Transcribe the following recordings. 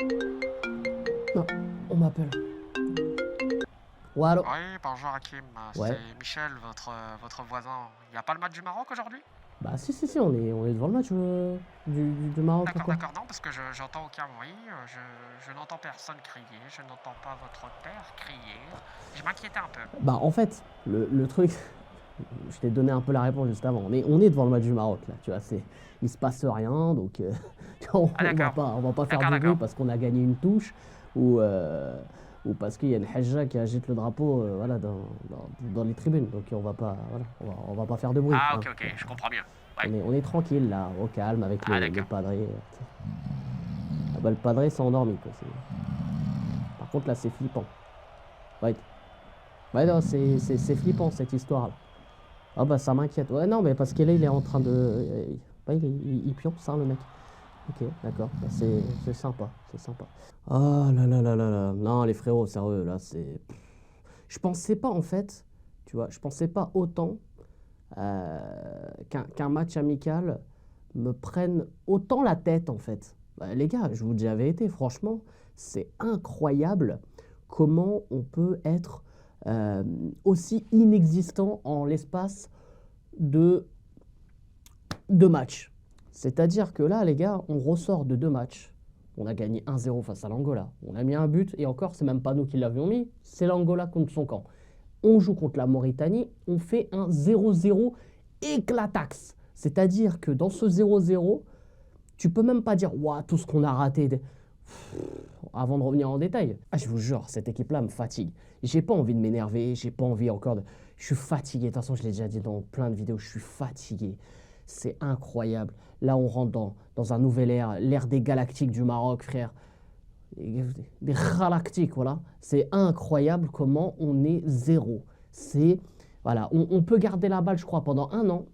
Non, on m'appelle. Ouais, allô? Oui, bonjour Hakim, Ouais. c'est Michel, votre voisin. Il n'y a pas le match du Maroc aujourd'hui? Bah si, on est devant le match du Maroc, D'accord, pourquoi? d'accord, non, parce que j'entends aucun bruit, je n'entends personne crier, je n'entends pas votre père crier. Je m'inquiétais un peu. Bah en fait, le truc, je t'ai donné un peu la réponse juste avant. On est devant le match du Maroc là, tu vois, il se passe rien, donc Ah d'accord, on va pas faire d'accord, du bruit d'accord. parce qu'on a gagné une touche ou parce qu'il y a une Hajja qui agite le drapeau voilà, dans les tribunes. Donc on va pas, voilà, on va pas faire de bruit, Ah hein. ok, ok, je comprends mieux. Ouais. On est tranquille là, au calme avec Ah le d'accord. padré. Ah bah, le padré s'est endormi quoi. Par contre là c'est flippant. Ouais, ouais non, c'est flippant cette histoire là. Ah bah ça m'inquiète. Ouais non mais parce que là il est en train de... bah, il pionce hein, le mec. Ok d'accord, bah, c'est sympa, c'est sympa. Oh là là là là là. Non les frérots, sérieux là c'est... Je pensais pas en fait, tu vois, je pensais pas autant qu'un match amical me prenne autant la tête en fait. Bah, les gars, je vous dis la vérité, franchement, c'est incroyable comment on peut être euh, aussi inexistant en l'espace de deux matchs. C'est-à-dire que là, les gars, on ressort de deux matchs. On a gagné 1-0 face à l'Angola. On a mis un but, et encore, c'est même pas nous qui l'avions mis, c'est l'Angola contre son camp. On joue contre la Mauritanie, on fait un 0-0 éclataxe. C'est-à-dire que dans ce 0-0, tu peux même pas dire ouah, tout ce qu'on a raté avant de revenir en détail. Ah, je vous jure, cette équipe-là me fatigue. J'ai pas envie de m'énerver, j'ai pas envie encore de. Je suis fatigué. De toute façon, je l'ai déjà dit dans plein de vidéos, je suis fatigué. C'est incroyable. Là, on rentre dans un nouvel ère, l'ère des galactiques du Maroc, frère. Des galactiques, voilà. C'est incroyable comment on est zéro. C'est. Voilà, on peut garder la balle, je crois, pendant un an.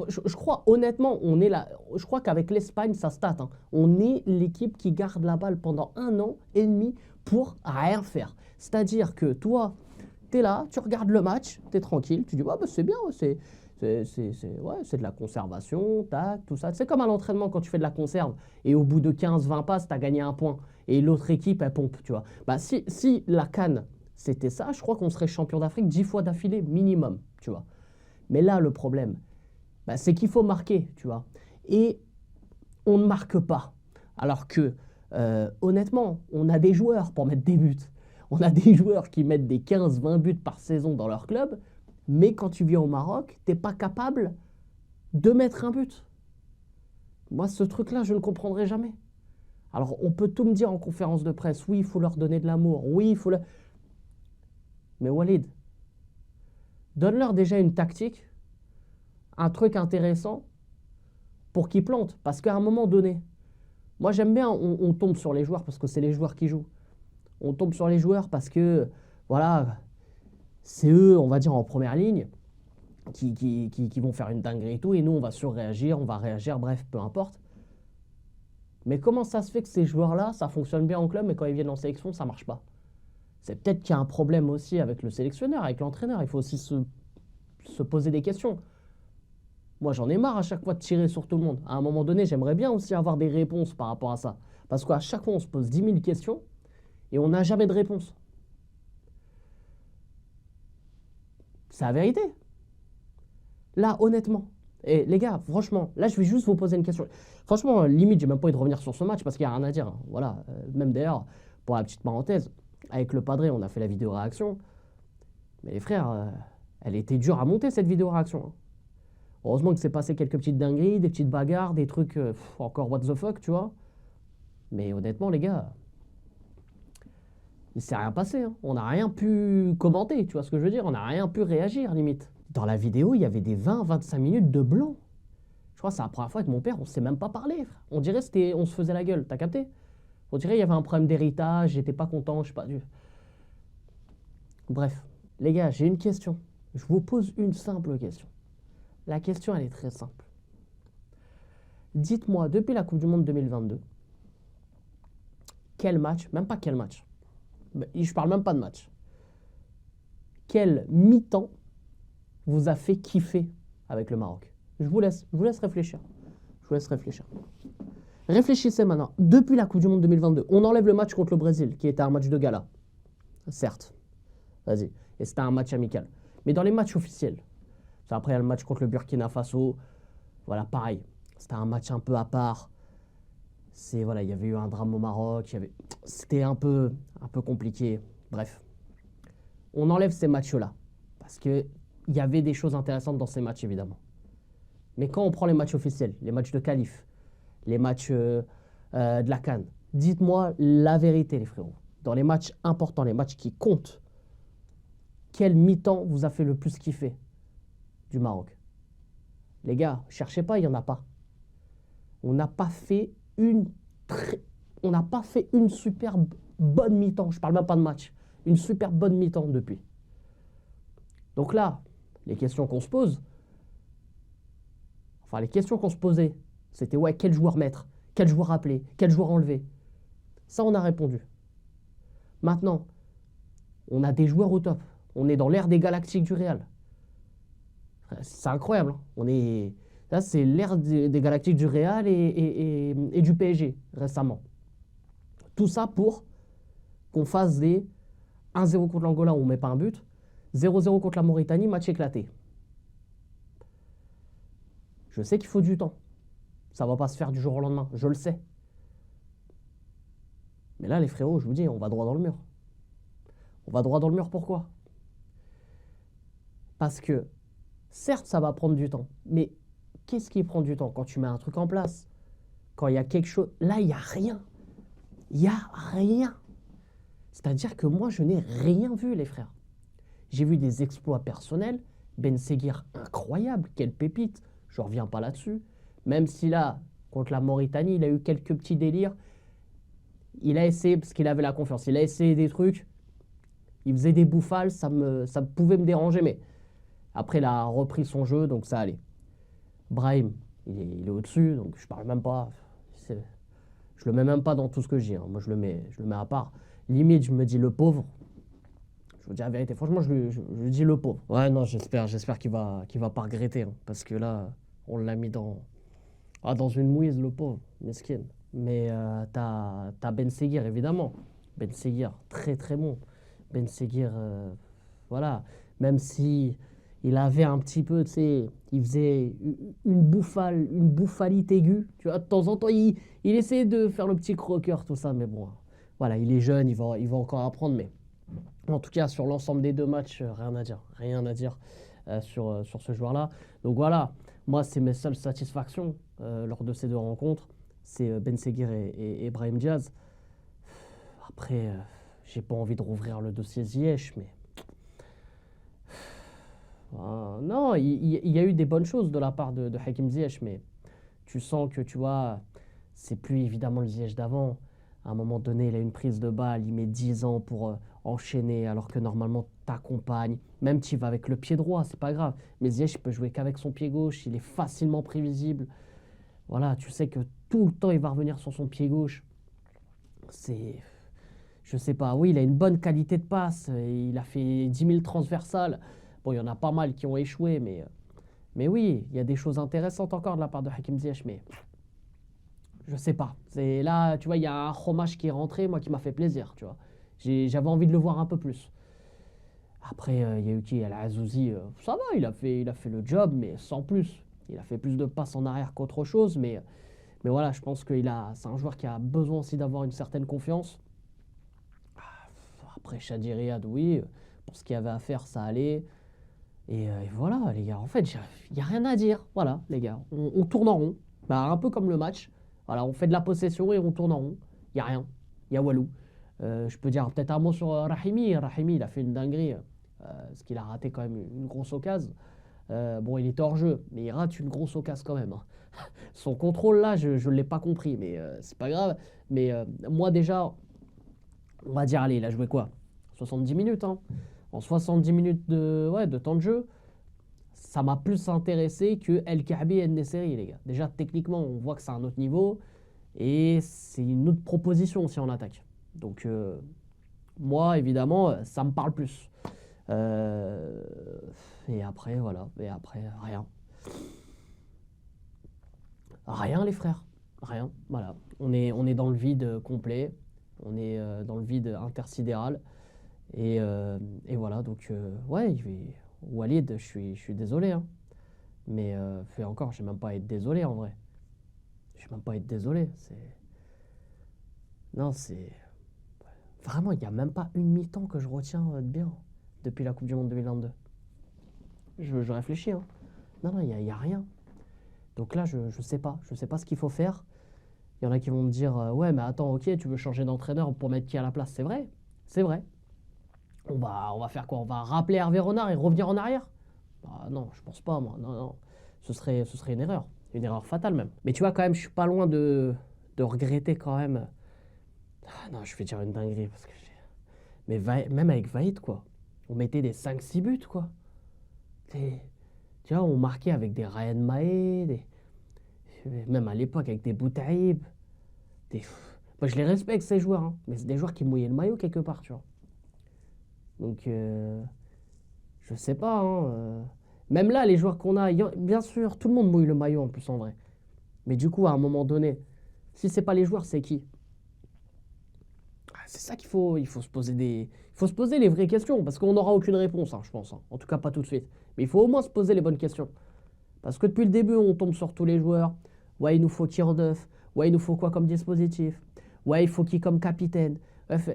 Je crois honnêtement, on est là. Je crois qu'avec l'Espagne, ça stat, hein. On est l'équipe qui garde la balle pendant un an et demi pour rien faire. C'est-à-dire que toi, tu es là, tu regardes le match, tu es tranquille, tu dis bah, c'est bien, c'est de la conservation, tac, tout ça. C'est comme à l'entraînement quand tu fais de la conserve et au bout de 15-20 passes, tu as gagné un point et l'autre équipe, elle pompe, tu vois. Bah, si la canne, c'était ça, je crois qu'on serait champion d'Afrique 10 fois d'affilée minimum, tu vois. Mais là, le problème, bah, c'est qu'il faut marquer, tu vois. Et on ne marque pas. Alors que, honnêtement, on a des joueurs pour mettre des buts. On a des joueurs qui mettent des 15-20 buts par saison dans leur club, mais quand tu viens au Maroc, tu n'es pas capable de mettre un but. Moi, ce truc-là, je ne comprendrai jamais. Alors, on peut tout me dire en conférence de presse. Oui, il faut leur donner de l'amour. Oui, il faut le... Mais Walid, donne-leur déjà une tactique, un truc intéressant pour qu'ils plantent. Parce qu'à un moment donné, moi, j'aime bien, on tombe sur les joueurs parce que c'est les joueurs qui jouent. On tombe sur les joueurs parce que, voilà, c'est eux, on va dire, en première ligne, qui vont faire une dinguerie et tout, et nous, on va surréagir, on va réagir, bref, peu importe. Mais comment ça se fait que ces joueurs-là, ça fonctionne bien en club, mais quand ils viennent en sélection, ça marche pas? C'est peut-être qu'il y a un problème aussi avec le sélectionneur, avec l'entraîneur. Il faut aussi se poser des questions. Moi, j'en ai marre à chaque fois de tirer sur tout le monde. À un moment donné, j'aimerais bien aussi avoir des réponses par rapport à ça. Parce qu'à chaque fois, on se pose 10 000 questions et on n'a jamais de réponse. C'est la vérité. Là, honnêtement. Et les gars, franchement, là, je vais juste vous poser une question. Franchement, limite, j'ai même pas envie de revenir sur ce match parce qu'il n'y a rien à dire, hein. Voilà. Même d'ailleurs, pour la petite parenthèse, avec le padré, on a fait la vidéo réaction. Mais les frères, elle était dure à monter cette vidéo réaction, hein. Heureusement que c'est passé quelques petites dingueries, des petites bagarres, des trucs encore what the fuck, tu vois. Mais honnêtement, les gars, il s'est rien passé, hein. On n'a rien pu commenter, tu vois ce que je veux dire? On n'a rien pu réagir, limite. Dans la vidéo, il y avait des 20-25 minutes de blanc. Je crois que c'est la première fois avec mon père, on ne s'est même pas parlé, frère. On dirait que on se faisait la gueule, t'as capté? On dirait qu'il y avait un problème d'héritage, j'étais pas content, je sais pas. Bref, les gars, j'ai une question. Je vous pose une simple question. La question, elle est très simple. Dites-moi, depuis la Coupe du Monde 2022, quel match, même pas quel match, je parle même pas de match, quel mi-temps vous a fait kiffer avec le Maroc? Je vous laisse réfléchir. Je vous laisse réfléchir. Réfléchissez maintenant. Depuis la Coupe du Monde 2022, on enlève le match contre le Brésil, qui était un match de gala. Certes. Vas-y. Et c'était un match amical. Mais dans les matchs officiels, après, il y a le match contre le Burkina Faso. Voilà, pareil. C'était un match un peu à part. Voilà, il y avait eu un drame au Maroc. C'était un peu compliqué. Bref. On enlève ces matchs-là. Parce qu'il y avait des choses intéressantes dans ces matchs, évidemment. Mais quand on prend les matchs officiels, les matchs de qualif, les matchs de la CAN, dites-moi la vérité, les frérots. Dans les matchs importants, les matchs qui comptent, quel mi-temps vous a fait le plus kiffer du Maroc? Les gars, cherchez pas, il n'y en a pas. On n'a pas fait une super bonne mi-temps. Je ne parle même pas de match. Une super bonne mi-temps depuis. Donc là, les questions qu'on se pose, c'était ouais, quel joueur mettre, quel joueur appeler, quel joueur enlever. Ça, on a répondu. Maintenant, on a des joueurs au top. On est dans l'ère des Galactiques du Real. C'est incroyable. Hein. Là, c'est l'ère des Galactiques du Real et du PSG récemment. Tout ça pour qu'on fasse des 1-0 contre l'Angola où on ne met pas un but, 0-0 contre la Mauritanie, match éclaté. Je sais qu'il faut du temps. Ça ne va pas se faire du jour au lendemain, je le sais. Mais là, les frérots, je vous dis, on va droit dans le mur. On va droit dans le mur, pourquoi? Parce que, certes, ça va prendre du temps, mais qu'est-ce qui prend du temps? Quand tu mets un truc en place, quand il y a quelque chose... Là, il n'y a rien. Il n'y a rien. C'est-à-dire que moi, je n'ai rien vu, les frères. J'ai vu des exploits personnels. Ben Seguir, incroyable, quelle pépite. Je ne reviens pas là-dessus. Même si là, contre la Mauritanie, il a eu quelques petits délires. Il a essayé, parce qu'il avait la confiance, il a essayé des trucs. Il faisait des bouffales, ça pouvait me déranger, mais après, il a repris son jeu, donc ça allait. Brahim, il est au-dessus, donc je parle même pas. Je le mets même pas dans tout ce que j'ai. Hein. Moi, je le mets à part. Limite, je me dis le pauvre. Je vous dis la vérité. Franchement, je lui dis le pauvre. Ouais, non, j'espère qu'il va pas regretter. Hein, parce que là, on l'a mis dans une mouise, le pauvre, mesquine. Mais t'as Ben Seguir, évidemment. Ben Seguir, très très bon. Ben Seguir, voilà. Même si il avait un petit peu, tu sais, il faisait une bouffalite aiguë. Tu vois, de temps en temps, il essayait de faire le petit croqueur, tout ça. Mais bon, voilà, il est jeune, il va encore apprendre. Mais en tout cas, sur l'ensemble des deux matchs, rien à dire. Rien à dire sur ce joueur-là. Donc voilà, moi, c'est mes seules satisfactions lors de ces deux rencontres. C'est Ben Seguir et Brahim Diaz. Après, j'ai pas envie de rouvrir le dossier Ziyech, mais... non, il y a eu des bonnes choses de la part de Hakim Ziyech, mais tu sens que, tu vois, c'est plus évidemment le Ziyech d'avant. À un moment donné, il a une prise de balle, il met 10 ans pour enchaîner, alors que normalement, t'accompagnes. Même tu vas avec le pied droit, c'est pas grave. Mais Ziyech, il peut jouer qu'avec son pied gauche, il est facilement prévisible. Voilà, tu sais que tout le temps, il va revenir sur son pied gauche. Je sais pas, oui, il a une bonne qualité de passe, il a fait 10 000 transversales. Bon, il y en a pas mal qui ont échoué, mais oui, il y a des choses intéressantes encore de la part de Hakim Ziyech, mais je sais pas. Là, tu vois, il y a un Romash qui est rentré, moi, qui m'a fait plaisir, tu vois. J'avais envie de le voir un peu plus. Après, il y a eu qui? El Azouzi, ça va, il a fait le job, mais sans plus. Il a fait plus de passes en arrière qu'autre chose, mais voilà, je pense que c'est un joueur qui a besoin aussi d'avoir une certaine confiance. Après, Chadi Riyad, oui, pour ce qu'il y avait à faire, ça allait. Et voilà, les gars, en fait, il n'y a rien à dire. Voilà, les gars, on tourne en rond. Bah, un peu comme le match. Voilà, on fait de la possession et on tourne en rond. Il n'y a rien. Il y a Walou. Je peux dire peut-être un mot sur Rahimi. Rahimi, il a fait une dinguerie. Parce qu'il a raté quand même une grosse occasion. Bon, il était hors jeu, mais il rate une grosse occasion quand même. Hein. Son contrôle là, je ne l'ai pas compris, mais c'est pas grave. Mais moi déjà, on va dire, allez, il a joué quoi? 70 minutes. Hein. En 70 minutes de temps de jeu, ça m'a plus intéressé que El Kaabi et El Nesseri, les gars. Déjà, techniquement, on voit que c'est un autre niveau. Et c'est une autre proposition aussi en attaque. Donc, moi, évidemment, ça me parle plus. Et après, voilà. Et après, rien. Rien, les frères. Rien, voilà. On est dans le vide complet, on est dans le vide intersidéral. Et voilà, donc ouais, Walid, je suis désolé, hein. Mais fais encore, je vais même pas à être désolé en vrai. Je vais même pas à être désolé. Non, c'est. Vraiment, il n'y a même pas une mi-temps que je retiens de bien depuis la Coupe du Monde 2022. Je réfléchis, hein. Non, non, il y a rien. Donc là, je sais pas. Je sais pas ce qu'il faut faire. Il y en a qui vont me dire ouais, mais attends, ok, tu veux changer d'entraîneur pour mettre qui à la place? C'est vrai, c'est vrai. On va faire quoi? On va rappeler Hervé Renard et revenir en arrière? Bah, non, je pense pas, moi. Non, non. Ce serait une erreur fatale même. Mais tu vois, quand même, je suis pas loin de regretter quand même. Ah non, je vais dire une dinguerie parce que mais même avec Vaïd, quoi. On mettait des 5-6 buts, quoi. Tu vois, on marquait avec des Ryan Mahé, même à l'époque avec des Boutaïb. Des... Moi, je les respecte, ces joueurs, hein, mais c'est des joueurs qui mouillaient le maillot quelque part, tu vois. Donc, je sais pas, hein. Même là, les joueurs qu'on a, bien sûr, tout le monde mouille le maillot en plus en vrai. Mais du coup, à un moment donné, si c'est pas les joueurs, c'est qui? C'est ça il faut se poser les vraies questions, parce qu'on n'aura aucune réponse, hein, je pense, hein. En tout cas, pas tout de suite. Mais il faut au moins se poser les bonnes questions. Parce que depuis le début, on tombe sur tous les joueurs. Ouais, il nous faut qui en neuf. Ouais, il nous faut quoi comme dispositif. Ouais, il faut qui comme capitaine. Bref.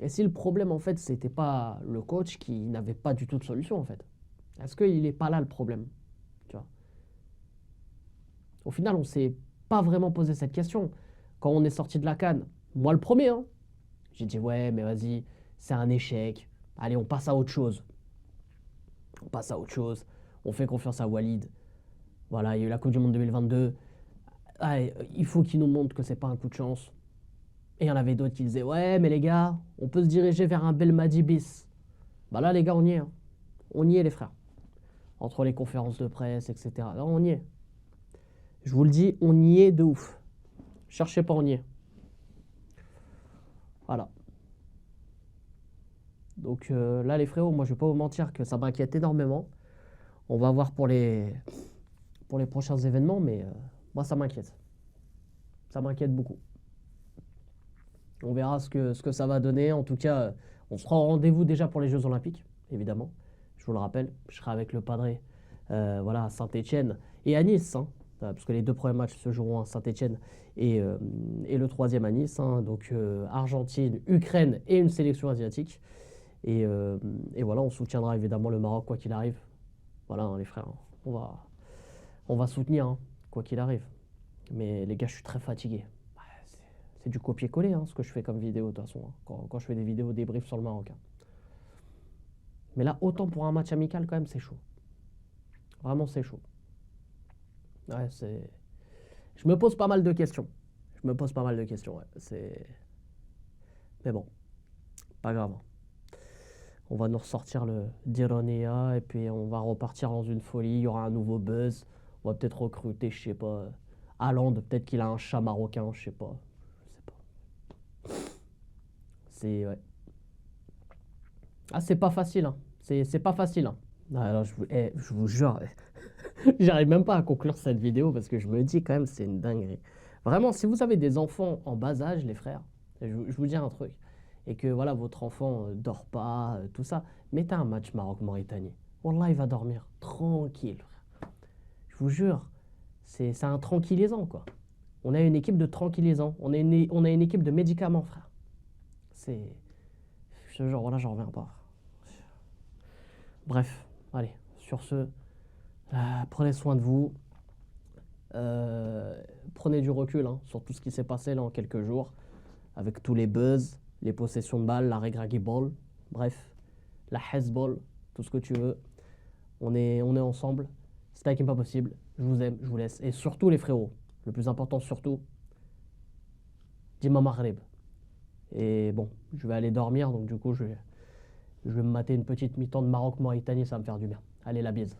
Et si le problème, en fait, c'était pas le coach qui n'avait pas du tout de solution, en fait. Est-ce qu'il n'est pas là le problème? Tu vois. Au final, on s'est pas vraiment posé cette question. Quand on est sorti de la CAN, moi le premier, hein, j'ai dit ouais, mais vas-y, c'est un échec. Allez, on passe à autre chose. On passe à autre chose. On fait confiance à Walid. Voilà, il y a eu la Coupe du Monde 2022. Allez, il faut qu'il nous montre que c'est pas un coup de chance. Et il y en avait d'autres qui disaient ouais, mais les gars, on peut se diriger vers un Belmadi bis. Bah là, les gars, on y est, hein. On y est, les frères. Entre les conférences de presse, etc. Là, on y est. Je vous le dis, on y est de ouf. Cherchez pas, on y est. Voilà. Donc là, les frérots, moi, je vais pas vous mentir que ça m'inquiète énormément. On va voir pour les prochains événements, mais moi, ça m'inquiète. Ça m'inquiète beaucoup. On verra ce que ça va donner. En tout cas, on sera au rendez-vous déjà pour les Jeux Olympiques, évidemment. Je vous le rappelle, je serai avec le Padré voilà, à Saint-Etienne et à Nice, hein, parce que les deux premiers matchs se joueront à Saint-Etienne et le troisième à Nice. Hein, donc Argentine, Ukraine et une sélection asiatique. Et voilà, on soutiendra évidemment le Maroc quoi qu'il arrive. Voilà, hein, les frères, hein, on va soutenir hein, quoi qu'il arrive. Mais les gars, je suis très fatigué. C'est du copier-coller ce que je fais comme vidéo de toute façon, hein, quand je fais des vidéos débrief sur le Maroc. Hein. Mais là, autant pour un match amical, quand même, c'est chaud. Vraiment, c'est chaud. Ouais, c'est. Je me pose pas mal de questions. Ouais. Mais bon, pas grave. On va nous ressortir le d'Ironia et puis on va repartir dans une folie. Il y aura un nouveau buzz. On va peut-être recruter, je sais pas, Haaland. Peut-être qu'il a un chat marocain, je sais pas. Ouais. Ah, c'est pas facile, hein. C'est pas facile, hein. Alors, je vous jure, j'arrive même pas à conclure cette vidéo parce que je me dis quand même c'est une dinguerie. Vraiment, si vous avez des enfants en bas âge, les frères, je vous dis un truc, et que voilà, votre enfant dort pas, tout ça, mettez un match Maroc-Mauritanie. Wallah, il va dormir tranquille, frère. Je vous jure, c'est un tranquillisant, quoi. On a une équipe de tranquillisants, on a une équipe de médicaments, frère. C'est. Je te jure, voilà, j'en reviens pas. Bref, allez, sur ce, prenez soin de vous. Prenez du recul sur tout ce qui s'est passé là en quelques jours, avec tous les buzz, les possessions de balles, la regraggy ball, bref, la hess ball, tout ce que tu veux. On est ensemble. Steak n'est pas possible. Je vous aime, je vous laisse. Et surtout les frérots, le plus important surtout, Dima Maghreb. Et bon, je vais aller dormir, donc du coup je vais me mater une petite mi-temps de Maroc-Mauritanie, ça va me faire du bien. Allez, la bise.